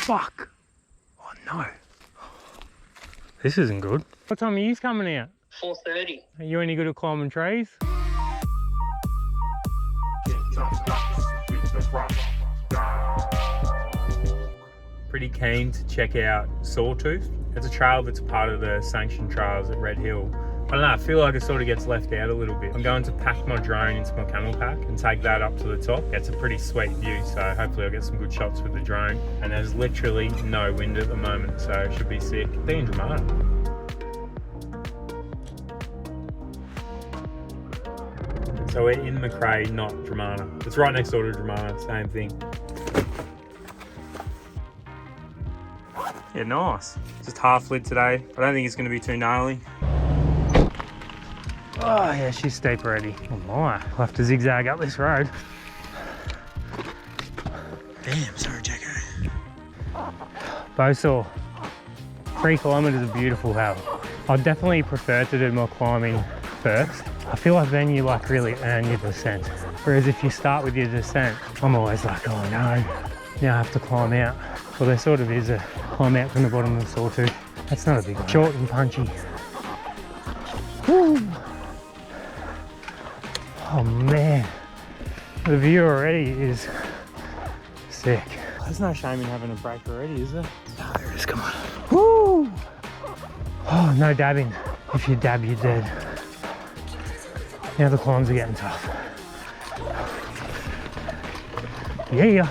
Fuck. Oh no. This isn't good. What time are you coming out? 4:30. Are you any good at climbing trees? Pretty keen to check out Sawtooth. It's a trail that's part of the sanctioned trails at Red Hill. I don't know, I feel like it sort of gets left out a little bit. I'm going to pack my drone into my camel pack and take that up to the top. It's a pretty sweet view, so hopefully I'll get some good shots with the drone. And there's literally no wind at the moment, so it should be sick. Being dramatic. So we're in McRae, not Dramana. It's right next door to Dramana, same thing. Yeah, nice. Just half lit today. I don't think it's going to be too gnarly. Oh yeah, she's steep already. Oh my, I'll have to zigzag up this road. Damn, sorry Jacko. Bowsaw. 3 kilometres of beautiful hell. I'd definitely prefer to do more climbing first. I feel like then you like really earn your descent. Whereas if you start with your descent, I'm always like, oh no, now I have to climb out. Well, there sort of is a climb out from the bottom of the Sawtooth. That's not a big one. Short and punchy. Woo. Oh man, the view already is sick. There's no shame in having a break already, is there? No, there is, come on. Woo! Oh, no dabbing. If you dab, you're dead. Now the climbs are getting tough. Yeah.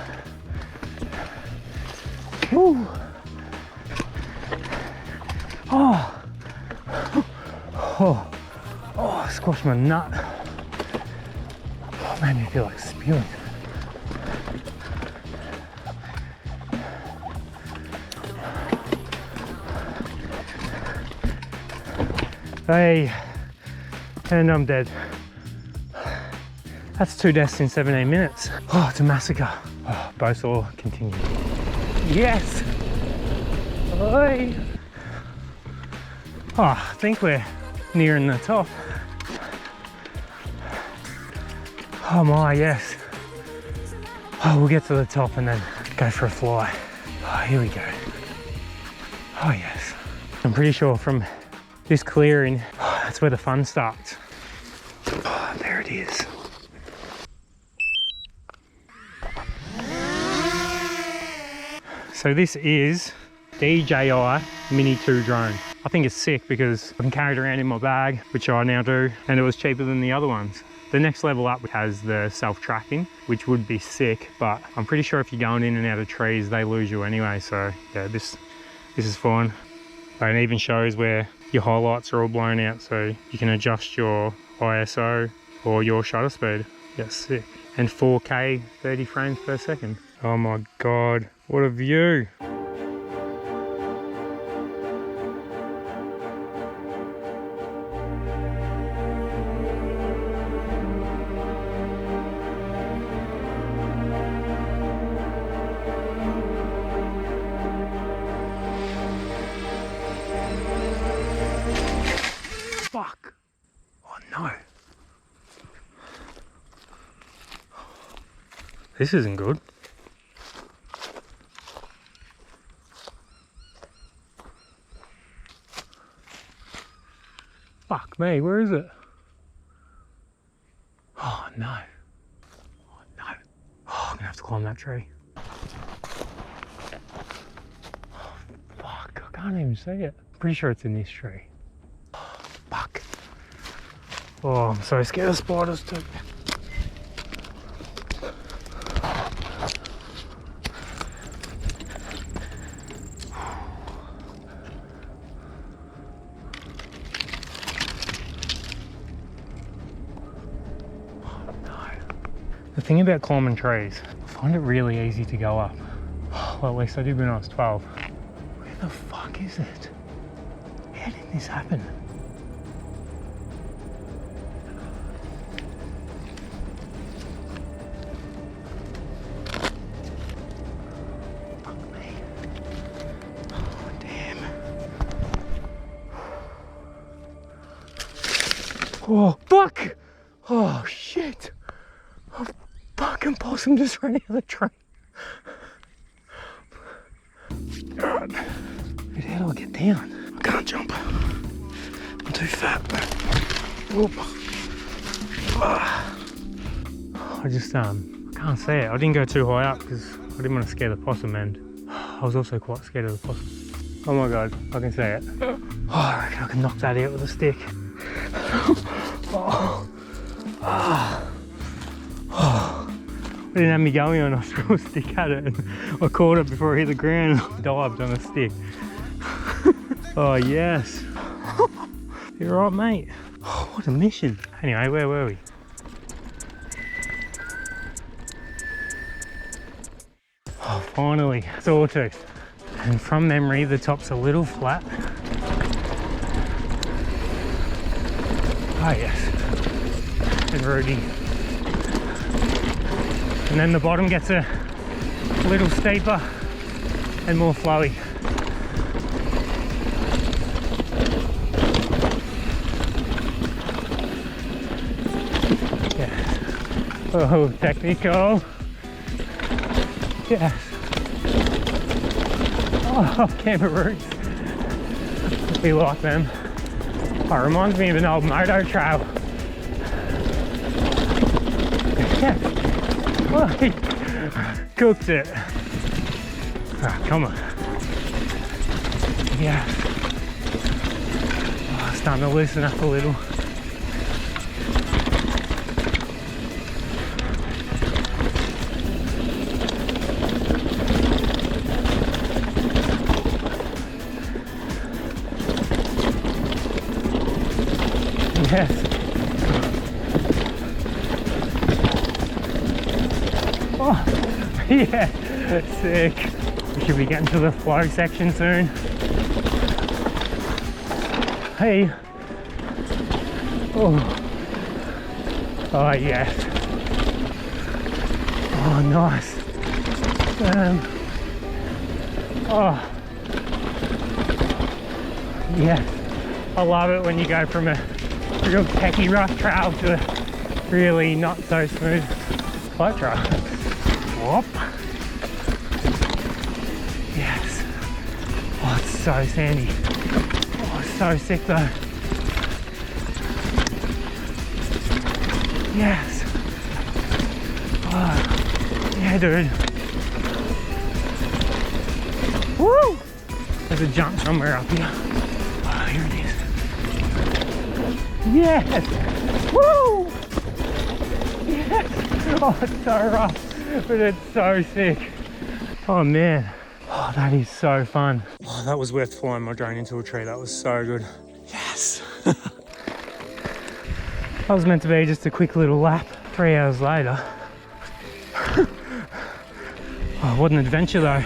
Woo! Oh! Oh! Oh, squashed my nut. Oh, made me feel like spewing. Hey, and I'm dead. That's 2 deaths in 17 minutes. Oh, it's a massacre. Oh, Bowsaw continue. Yes! Oi! Oh, I think we're nearing the top. Oh my, yes. Oh, we'll get to the top and then go for a fly. Oh, here we go. Oh yes. I'm pretty sure from this clearing, that's where the fun starts. Oh, there it is. So this is DJI Mini 2 drone. I think it's sick because I can carry it around in my bag, which I now do, and it was cheaper than the other ones. The next level up has the self-tracking, which would be sick, but I'm pretty sure if you're going in and out of trees, they lose you anyway. So yeah, this is fine. And it even shows where your highlights are all blown out, so you can adjust your ISO or your shutter speed. Yeah, sick. And 4K, 30 frames per second. Oh my God, what a view. Fuck. Oh no. This isn't good. Fuck me, where is it? Oh no. Oh no. Oh, I'm gonna have to climb that tree. Oh fuck, I can't even see it. Pretty sure it's in this tree. Oh, fuck. Oh, I'm so scared of spiders too. The thing about climbing trees, I find it really easy to go up. Well, at least I did when I was 12. Where the fuck is it? How did this happen? Fuck me. Oh, damn. Oh, fuck! Oh, shit! Fucking possum just ran out of the tree. How do I get down? I can't jump. I'm too fat. Whoop. I just I can't see it. I didn't go too high up because I didn't want to scare the possum, and I was also quite scared of the possum. Oh my god, I can see it. Oh, I reckon I can knock that out with a stick. Oh. Oh. Oh. It didn't have me going on, I threw a stick at it and I caught it before it hit the ground and I dived on a stick. Oh yes. You're right, mate. Oh, what a mission. Anyway, where were we? Oh, finally, Sawtooth. And from memory, the top's a little flat. Oh yes. And Rudy. And then the bottom gets a little steeper and more flowy. Yeah. Oh, technical. Yes. Oh, kangaroos. We like them. Oh, it reminds me of an old moto trail. Yes. Oh, he cooked it. Oh, come on. Yeah. Oh, it's starting to loosen up a little. Yes. Oh, yeah, sick. We should be getting to the flow section soon. Hey. Oh. Oh, yes. Oh, nice. Oh. Yes. I love it when you go from a real techie rough trail to a really not so smooth flat trail. Whoop. Yes. Oh, it's so sandy. Oh, it's so sick though. Yes. Oh, yeah, dude. Woo! There's a jump somewhere up here. Oh, here it is. Yes! Woo! Yes! Oh, it's so rough, but it's so sick. Oh man. Oh, that is so fun. Oh, that was worth flying my drone into a tree. That was so good. Yes! That was meant to be just a quick little lap. 3 hours later. Oh, what an adventure though.